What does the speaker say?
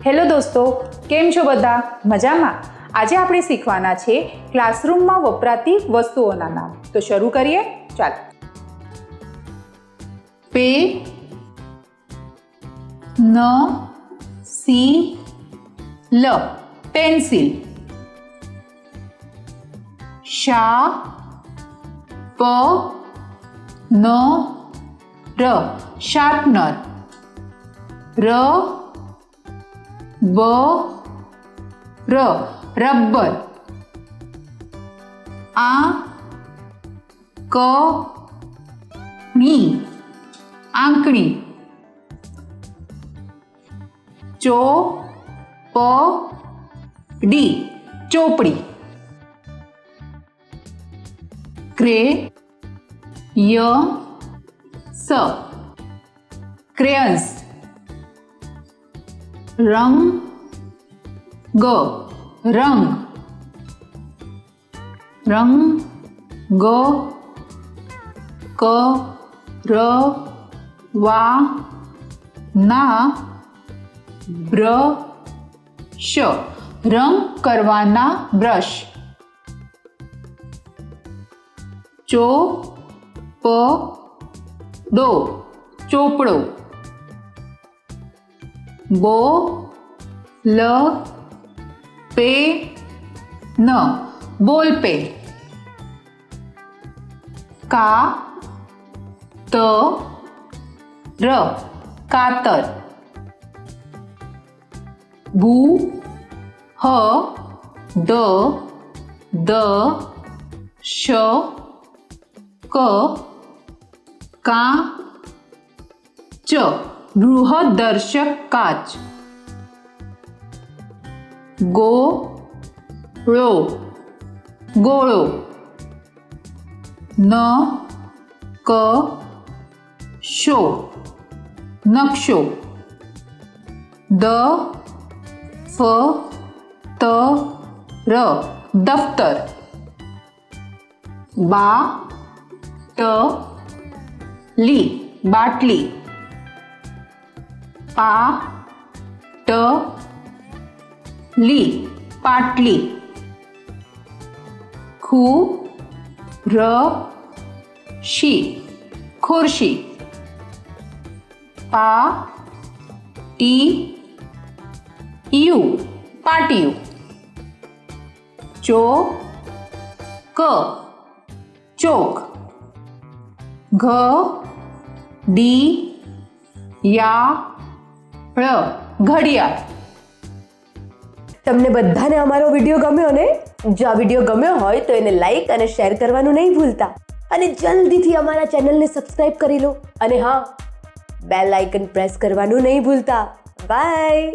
Hello દોસ્તો, કેમ છો બધા? મજામાં? આજે આપણે શીખવાના છે ક્લાસરૂમમાં વપરાતી વસ્તુઓના નામ. તો શરૂ કરીએ. ચાલો. Pencil, pencil. Sharpener, sharpener. Rubber, આંકણી, આંકણી. ચોપડી, ચોપડી. ક્રેયન્સ, રંગ, રંગ. કરવાના બ્રશ, રંગ કરવાના બ્રશ. ચોપડો, ચોપડો. બોલપેન. કાતર. કાચ, બૃહદર્શક કાચ. ગોળો, ગોળો. નકશો, નકશો. દફતર. બાટલી, બાટલી. પાટલી. ખુરશી, ખુરશી. પાટિયું. ચોક. ઘડિયાળ. તમને બધાને અમારો વિડીયો ગમ્યો ને? જો આ વિડીયો ગમ્યો હોય તો એને લાઈક અને શેર કરવાનું નહીં ભૂલતા, અને જલ્દીથી અમારા ચેનલને સબસ્ક્રાઇબ કરી લો, અને હા, બેલ આઇકન પ્રેસ કરવાનું નહીં ભૂલતા. બાય.